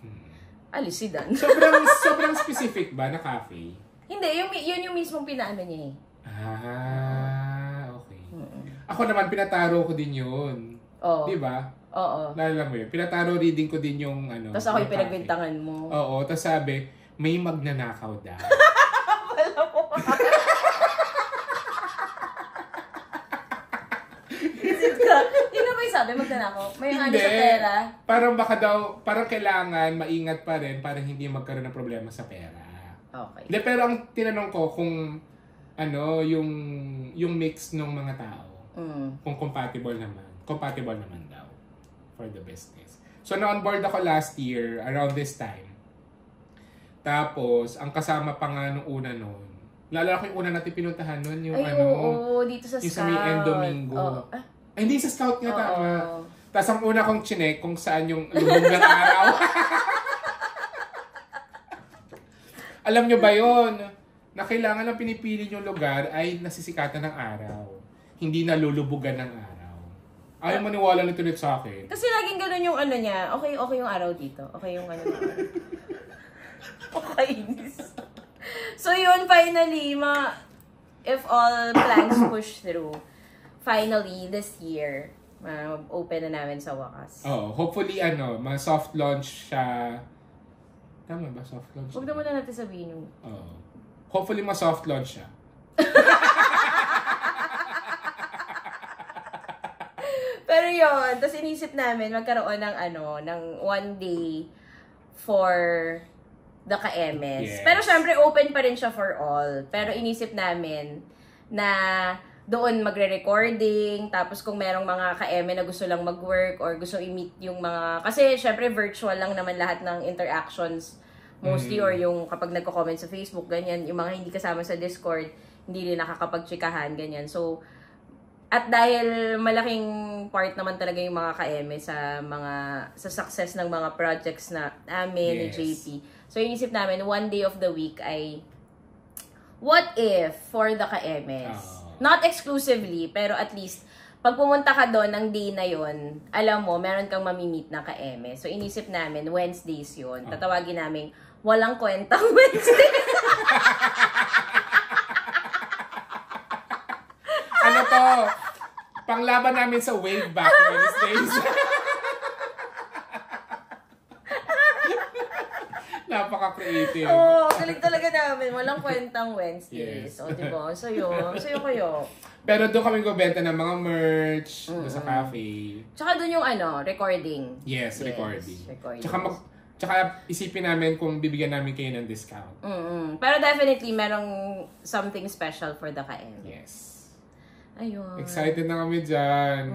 Alis si Dan.
Sobrang specific ba na cafe?
Hindi, yun yung mismong pinaano niya eh.
Okay. Ako naman, pinataro ko din yun.
Oo.
Di ba?
Oo.
Naalala mo yun? Pinataro reading ko din yung
Tapos ako yung
cafe.
pinagbintangan mo.
Oo. Tapos sabi, may magnanakaw daw.
Yun ba yung sabi, magnanakaw? May sa pera?
Parang kailangan maingat pa rin para hindi magkaroon ng problema sa pera.
Okay.
Hindi, pero ang tinanong ko kung yung mix ng mga tao. Kung compatible naman daw for the business. So na-onboard ako last year around this time. Tapos, ang kasama pa nga nung una nun, lalo ko yung una natin pinuntahan nun, yung
Ay, oo, dito sa
yung
Scout.
sa may End Domingo. Ay, hindi sa Scout nga, tama. Tapos ang una kong chinek kung saan yung lubog ng araw. Alam nyo ba yun? Na kailangan lang pinipili yung lugar ay nasisikatan ng araw. Hindi nalulubugan ng araw. Ayaw maniwala nito ulit sa akin.
Kasi laging ganun yung ano niya. Okay yung araw dito. Okay yung ano na. Pakainis. So yun, finally, if all plans push through, finally, this year, open na namin sa wakas.
Oh, hopefully, ma-soft launch siya. Tama ba, soft launch?
Huwag na muna natin sabihin yung...
Hopefully, ma-soft launch siya.
Pero yun, tapos inisip namin magkaroon ng one day for the ka-MS.
Yes.
Pero syempre, open pa rin siya for all. Pero inisip namin na doon magre-recording, tapos kung merong mga ka-MS na gusto lang mag-work or gusto i-meet yung mga... Kasi syempre, virtual lang naman lahat ng interactions mostly or yung kapag nagko-comment sa Facebook, ganyan. Yung mga hindi kasama sa Discord, hindi rin nakakapag-chikahan, ganyan. So, at dahil malaking part naman talaga yung mga ka-MS sa success ng mga projects na namin ni JP. So, inisip namin, one day of the week ay what if for the ka-MS? Not exclusively, pero at least, pag pumunta ka doon ng day na yon, alam mo, meron kang mamimit na ka-MS. So, inisip namin, Wednesdays yun. Tatawagin namin, walang kwentang Wednesdays.
Ano to? Panglaban namin sa Wave Back Wednesdays. Napaka-creative.
Oo, galing talaga namin. Walang kwentang Wednesdays.
Yes.
O, diba? So, yun. So, yun kayo.
Pero doon kami gobenta ng mga merch doon sa cafe.
Tsaka doon yung recording.
Yes, recording.
Recording.
Tsaka isipin namin kung bibigyan namin kayo ng discount.
Pero definitely, merong something special for the KM.
Yes.
Ayun.
Excited na kami dyan.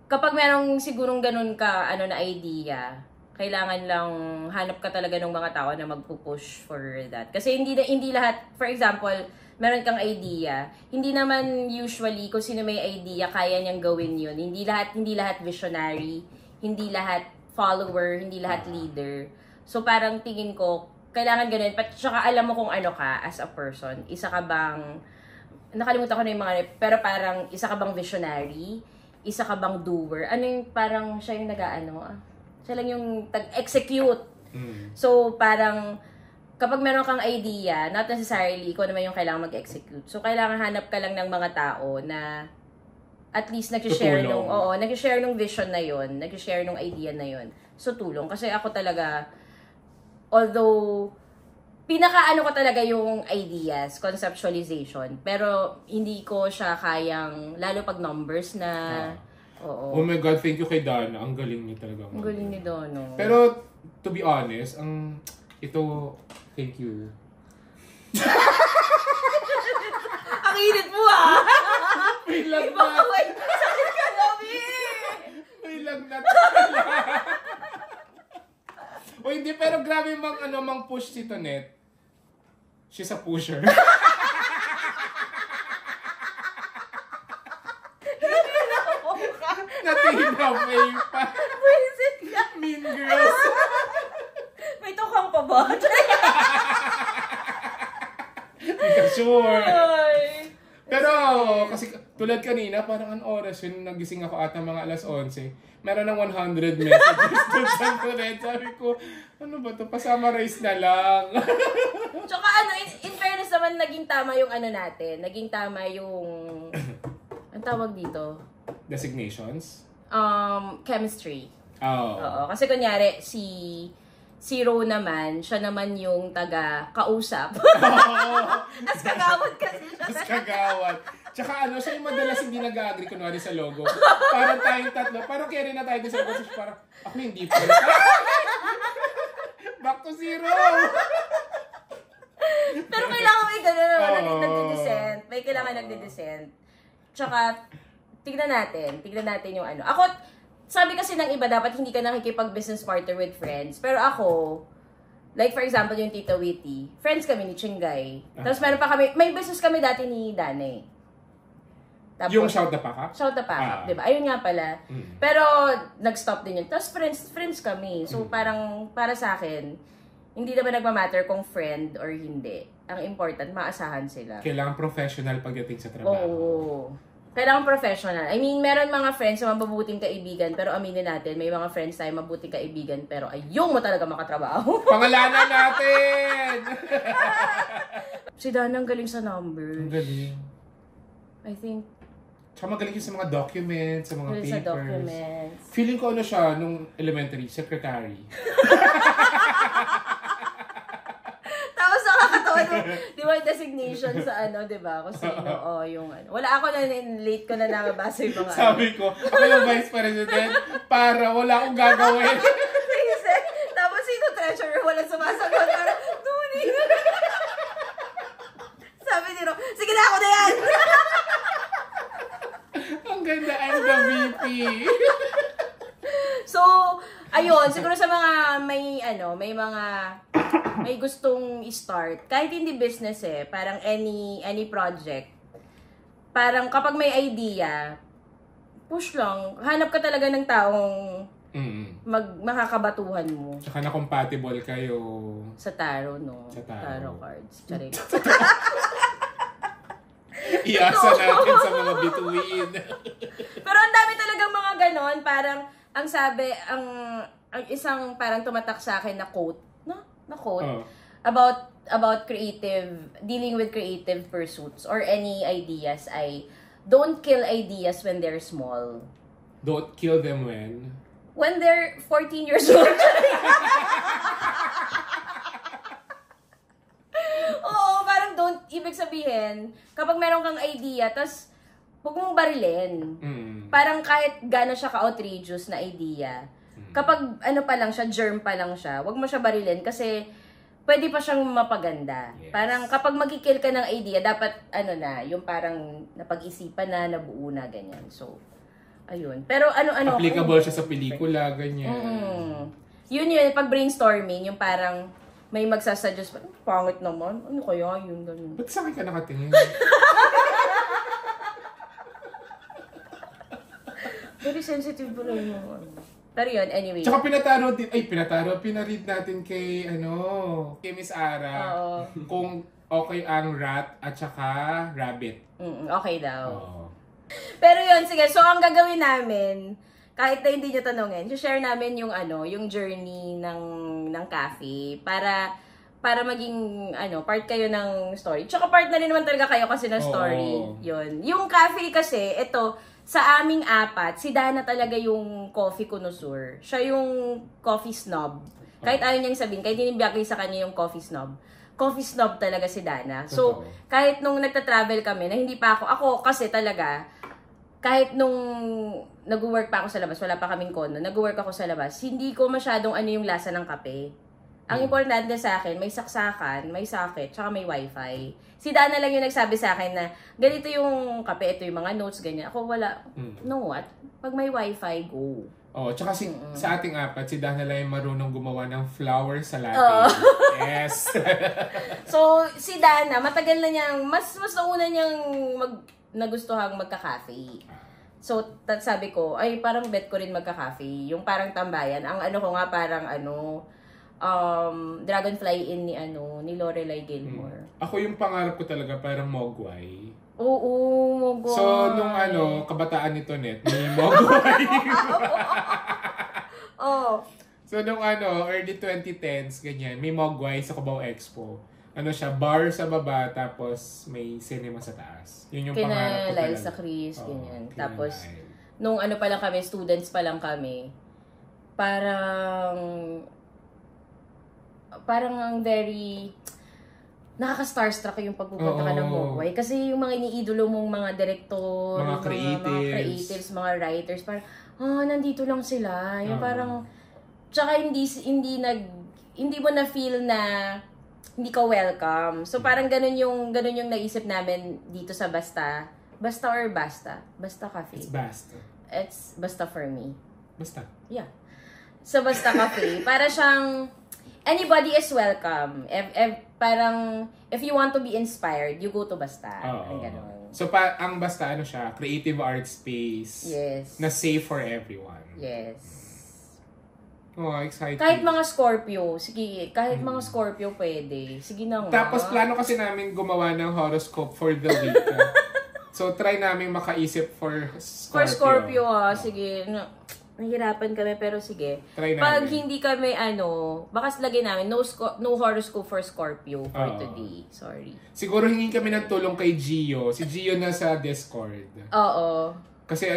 Kapag merong sigurong ganun ka, na idea, kailangan lang hanap ka talaga ng mga tao na magpupush for that. Kasi hindi lahat, for example, meron kang idea, hindi naman usually kung sino may idea, kaya niyang gawin yun. Hindi lahat visionary, hindi lahat follower, hindi lahat leader. So parang tingin ko, kailangan ganun. Tsaka alam mo kung ano ka as a person. Isa ka bang, nakalimutan ko na yung mga, pero parang isa ka bang visionary? Isa ka bang doer? Ano yung parang siya yung siya lang yung execute. So parang, kapag meron kang idea, not necessarily ikaw naman yung kailangan mag-execute. So, kailangan hanap ka lang ng mga tao na at least nag-share nung vision na yun, nag-share nung idea na yun. So, tulong. Kasi ako talaga, although, pinaka-ano ko talaga yung ideas, conceptualization, pero hindi ko siya kayang, lalo pag numbers na, oo.
Oh my God, thank you kay Dana. Ang galing niya talaga.
Ang galing ni Dono.
Pero, to be honest, thank you.
Ang init mo ah!
May lagnat!
Sakit ka nabi!
May lagnat! O hindi, pero grabe mang push si Tonet. She's a pusher. Natinapay pa.
Visit ka!
Mean Girls.
May tukang pa ba?
Hindi ka sure.
Ay.
Pero, kasi tulad kanina, parang ang oras yun, nagising ako ata mga alas 11. Meron ng 100 messages doon sa Tonet. Sabi ko, ano ba to? Pa-summarize na lang.
Tsaka in fairness naman, naging tama yung natin. Naging tama yung, ang tawag dito?
Designations?
Chemistry.
Oo.
Oo. Kasi kunyari, si Ro naman, siya naman yung taga-kausap. As kagawad kasi siya.
Mas kagawad. Tsaka siya yung madalas hindi nag-agree kunwari sa logo. Parang tayong tatlo. Parang carry na tayo sa logo. Parang, ako hindi pa. Back to zero!
Pero kailangan may gano'n naman, nagde-descent. May kailangan nagde-descent. Tsaka, tignan natin yung Ako, sabi kasi ng iba, dapat hindi ka nakikipag-business partner with friends. Pero ako, Like for example, yung Tita Witty, friends kami ni Chingay. Tapos meron pa kami, may business kami dati ni Dane. Tapos,
yung Shout the Pakak?
Shout the Pakak, diba? Ayun nga pala. Pero, nag-stop din yun. Tapos, friends kami. So, parang, para sa akin, hindi naman nagmamatter kung friend or hindi. Ang important, maasahan sila.
Kailangan professional pagdating sa trabaho.
Oo. Kailangan professional. I mean, meron mga friends na mabubuting kaibigan, pero aminin natin, may mga friends tayo mabuting kaibigan, pero ayaw mo talaga makatrabaho.
Pangalanan natin!
Si Dana ang galing sa number.
Ang galing.
I think,
Tsaka magaling yun sa mga documents, sa mga papers.
sa documents.
Feeling ko ano siya, nung elementary, secretary.
Tapos nakakatawa nung, di ba, yung designation sa ano, di ba? Kung sino, yung ano. Wala ako na, late ko na nababasa yung mga
Sabi ko, ako yung vice president para wala akong gagawin.
Tapos sino treasurer, wala sumasagot. Parang, Tuni. Sabi ni Ro, sige na ako na yan!
Ang ganda, I'm the VP.
So, ayun, siguro sa mga may gustong i-start, kahit hindi business parang any project, parang kapag may idea, push lang, hanap ka talaga ng taong makakabatuhan mo.
Tsaka na compatible kayo.
Sa tarot, no?
Sa tarot.
Cards. Charing.
Iasa natin sa mga bituin.
Pero ang dami talagang mga ganon, parang, ang sabi, ang isang parang tumatak sa akin na quote, na quote, about dealing with creative pursuits or any ideas ay, don't kill ideas when they're small.
Don't kill them when?
When they're 14 years old. Oo, parang don't, ibig sabihin, kapag meron kang idea, tas huwag mong barilin. Parang kahit gano'n siya ka-outrageous na idea, kapag ano pa lang siya, germ pa lang siya, huwag mo siya barilin kasi pwede pa siyang mapaganda.
Yes.
Parang kapag magkikil ka ng idea, dapat yung parang napag-isipan na, nabuo na, ganyan. So, ayun. Pero ano-ano.
Applicable siya sa pelikula, ganyan.
Yun, pag brainstorming, yung parang may magsasuggest, pangit naman, ano kaya yun, ganun.
Ba't sa akin ka nakatingin?
Very sensitive pala yung mga ano. Pero yun, anyway.
Tsaka pinaread natin kay Miss Ara.
Oo.
Kung okay ang rat at saka rabbit.
Okay daw.
Oo.
Pero yun, sige. So, ang gagawin namin, kahit na hindi nyo tanongin, share namin yung yung journey ng cafe para maging part kayo ng story. Tsaka part na rin naman talaga kayo kasi ng story. Yun. Yung cafe kasi, ito, sa aming apat, si Dana talaga yung coffee connoisseur. Siya yung coffee snob. Kahit ayaw niyang sabihin, kahit hinibigay sa kanya yung coffee snob talaga si Dana. So, kahit nung nagta-travel kami, na hindi pa ako kasi talaga, kahit nung nag-work pa ako sa labas, wala pa kaming kono, nag-work ako sa labas, hindi ko masyadong yung lasa ng kape. Ang importante sa akin, may saksakan, may socket, tsaka may wifi. Si Dana lang yung nagsabi sa akin na, ganito yung kape, ito yung mga notes, ganyan. Ako wala, no what? Pag may wifi, go.
Tsaka sa ating apat, si Dana lang yung marunong gumawa ng flower sa latte. Yes!
So, si Dana, matagal na niyang, mas nauna niyang nagustuhang magka-cafe. So, sabi ko, ay parang bet ko rin magka-cafe. Yung parang tambayan. Ang ko nga parang Dragonfly in ni Lorelai Gilmore.
Ako yung pangarap ko talaga parang Mogwai.
Oo, Mogwai.
So, nung kabataan ni Tonet, may Mogwai. So, nung early 2010s, ganyan, may Mogwai sa Cubao Expo. Siya, bar sa baba, tapos may cinema sa taas. Yun yung pangarap ko talaga.
Sa Chris, ganyan. Tapos, nung pa lang kami, students pa lang kami, parang ang very nakaka-starstruck yung pagpupunta ka ng Mogwai. Kasi yung mga iniidolo mong mga director,
mga
creatives, mga writers, parang, nandito lang sila. Yung parang, tsaka hindi mo na feel na hindi ka welcome. So parang ganun yung naisip namin dito sa Basta. Basta or Basta? Basta Cafe.
It's Basta.
It's Basta for me.
Basta.
Yeah. So Basta Cafe, para siyang anybody is welcome. Parang, if you want to be inspired, you go to Basta.
Oo.
Ganun.
So, ang Basta, ano siya, creative art space.
Yes.
Na safe for everyone.
Yes.
Oh, exciting.
Kahit mga Scorpio, sige, kahit mga Scorpio pwede. Sige na nga.
Tapos plano kasi namin gumawa ng horoscope for the week. So try namin makaisip for Scorpio.
For Scorpio, sige. Nahihirapan kami, pero sige.
Try namin.
Pag hindi kami, bakas lagay namin, no horoscope for Scorpio for today. Sorry.
Siguro hingin kami ng tulong kay Gio. Si Gio na sa Discord.
Oo.
Kasi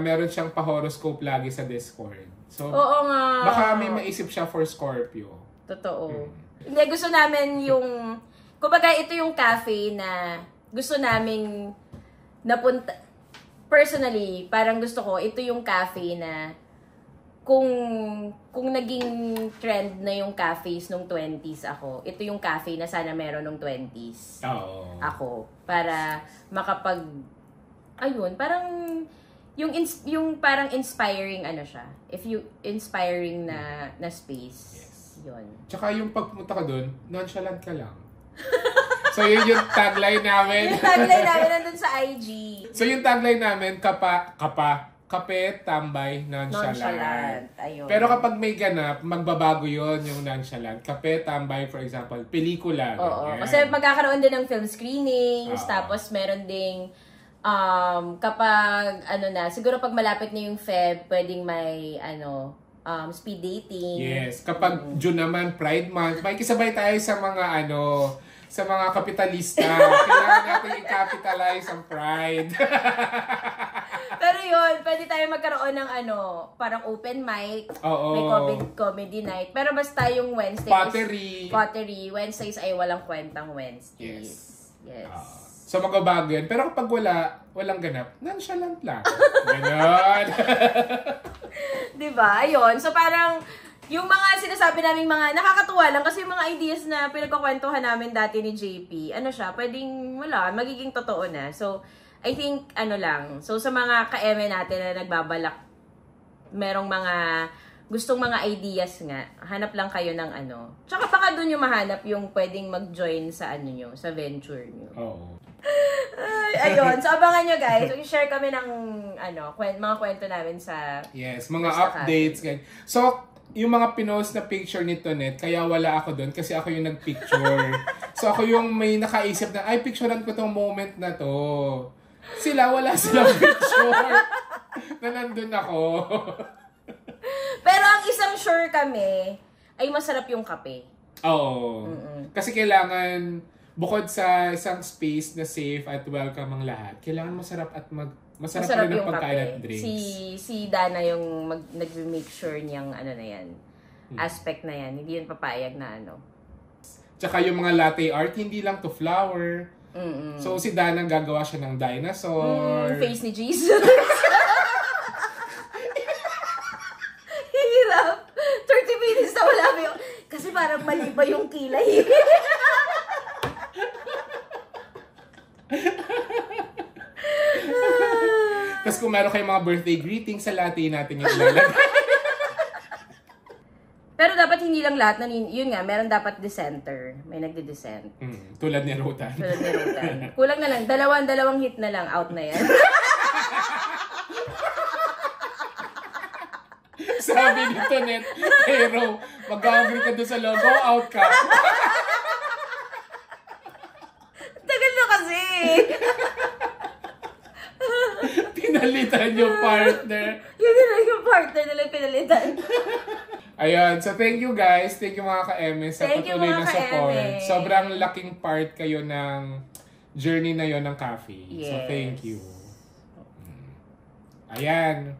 meron siyang pa-horoscope lagi sa Discord. So,
Oo nga.
baka may maisip siya for Scorpio.
Totoo. Hindi, gusto namin kumbaga ito yung cafe na gusto naming napunta. Personally, parang gusto ko, ito yung cafe na kung naging trend na yung cafes nung 20s ako, ito yung cafe na sana meron nung 20s.
Oo.
Ako. Para parang yung parang inspiring siya. If you inspiring na space.
Yes.
Yun.
Tsaka yung pagpunta ka doon, nonchalant ka lang. So yun yung tagline namin.
Yung tagline namin nandun sa IG.
So yung tagline namin, kape, tambay, nonchalant.
Ayun.
Pero kapag may ganap, magbabago yon yung nonchalant. Kape, tambay, for example, pelikula.
Oo.
Ganyan.
Kasi magkakaroon din ng film screenings, tapos meron ding kapag siguro pag malapit na yung Feb, pwedeng may speed dating.
Yes, kapag June naman, Pride Month, makikisabay tayo sa mga sa mga kapitalista. Kailangan natin i-capitalize ang Pride.
Pero yun, pwede tayo magkaroon ng parang open mic.
Oo.
May comedy night. Pero basta yung Wednesdays. Pottery. Wednesdays ay walang kwentang Wednesdays. Yes.
So magbabago yan. Pero kapag walang ganap, nonchalant lang. Ganon.
Diba? Ayun. So parang, yung mga sinasabi namin mga nakakatuwa lang kasi yung mga ideas na pinagkakwentuhan namin dati ni JP, pwedeng magiging totoo na. So, I think, so sa mga ka-eme natin na nagbabalak, merong mga gustong mga ideas nga, hanap lang kayo ng Tsaka baka dun yung mahanap yung pwedeng mag-join sa nyo, sa venture nyo.
Oo.
Ayun, so abangan nyo guys. I-share kami ng mga kwento namin sa
mga updates. So, yung mga pinost na picture ni Tonet, kaya wala ako doon kasi ako yung nagpicture. So ako yung may nakaisip na, picturean ko tong moment na to. Wala silang picture na nandun ako.
Pero ang isang sure kami, ay masarap yung kape.
Oo. Kasi kailangan, bukod sa isang space na safe at welcome ang lahat, kailangan masarap at masarap rin ang pagkain at drinks.
Si Dana yung nag-make sure niyang aspect na yan. Hindi yun papayag na
Tsaka yung mga latte art, hindi lang to flower. So si Dana gagawa siya ng dinosaur.
Face ni Jesus. Hirap. 30 minutes na wala mo yung... Kasi parang mali ba yung kilay.
Tapos kung meron kayong mga birthday greetings sa latte natin yung ilalagay.
Pero dapat hindi lang lahat, yun nga, meron dapat dissenter. May nagdi-dissent.
Tulad ni Rotan.
Kulang na lang, dalawang hit na lang, out na yan.
Sabi ni Tonet, pero mag-agree ka doon sa logo, out ka.
Tagal na kasi.
Pinalitan yung partner.
Yun na lang yung partner nila pinalitan.
Ayun, so thank you guys. Thank you mga ka-eme sa patuloy na support. Sobrang laking part kayo ng journey na yon ng cafe.
Yes.
So thank you. Ayan.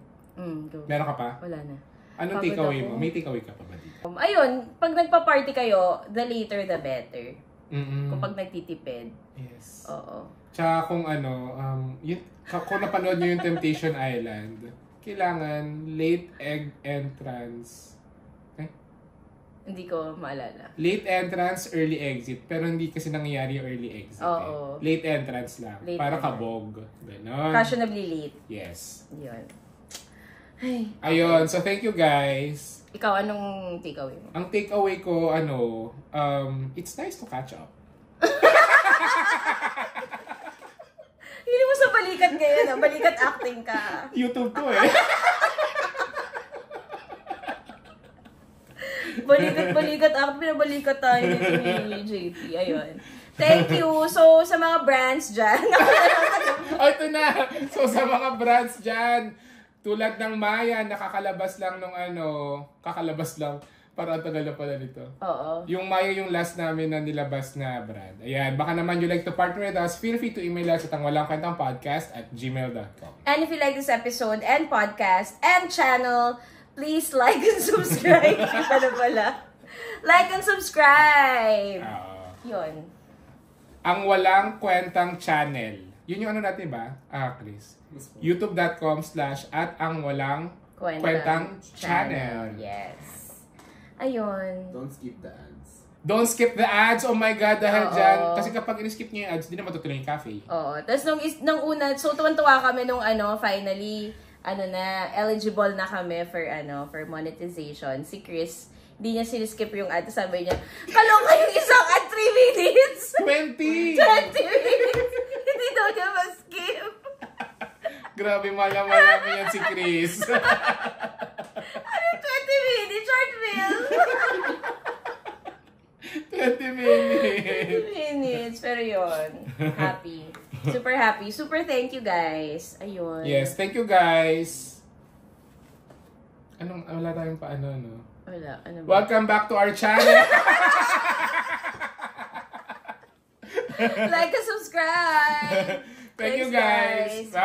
Go.
Meron ka pa?
Wala na.
Anong takeaway mo? May takeaway ka pa ba dito?
Ayun, pag nagpa-party kayo, the later the better.
Kung
pag nagtitipid.
Yes.
Oo.
Tsaka kung kung napanood nyo yung Temptation Island, kailangan late egg entrance.
Hindi ko maalala.
Late entrance, early exit. Pero hindi kasi nangyayari yung early exit.
Oo.
Late entrance lang.
Late
para
entrance.
kabog. Ganon.
Fashionably late.
Yes.
Yun. Ay,
Ayun, so thank you guys.
ikaw, anong takeaway mo?
Ang takeaway ko, it's nice to catch up.
Hindi mo sa balikat ngayon, balikat acting ka.
YouTube to eh.
Balikat acting, pinabalikat tayo ni JP. Ayun. Thank you. So, sa mga brands dyan.
Ito na. So, sa mga brands dyan, tulad ng Maya, nakakalabas lang nung kakalabas lang. Para tagal na pala nito.
Oo.
Yung Maya yung last namin na nilabas na brand. Ayan, baka naman you like to partner with us, feel free to email us at angwalangkwentangpodcast@gmail.com.
And if you like this episode and podcast and channel, please like and subscribe. Ano pala? Like and subscribe. Yun.
Ang Walang Kwentang Channel. Yun yung natin ba? Chris? youtube.com/@angwalangkwentang-channel.
Yes. Ayun.
Don't skip the ads.
Don't skip the ads. Oh my God, dahil dyan. Kasi kapag in-skip nyo yung ads, di na matutuloy yung cafe.
Oo. Tapos nung una, so tuwan-tuwa kami nung finally, eligible na kami for monetization. Si Chris, hindi niya siniskip yung ad. Sabi niya, kaloka yung isang ad 3 minutes.
20
minutes. Hindi daw niya ma-skip.
Grabe, malaman namin yan si Chris.
20 minutes? Short film.
20 minutes.
20 minutes. Pero yun. Happy. Super happy. Super thank you guys. Ayun.
Yes, thank you guys. Wala tayong paano, no?
Wala. Ano ba?
Welcome back to our channel.
Like and subscribe.
Thank you
Thanks,
guys. Bye.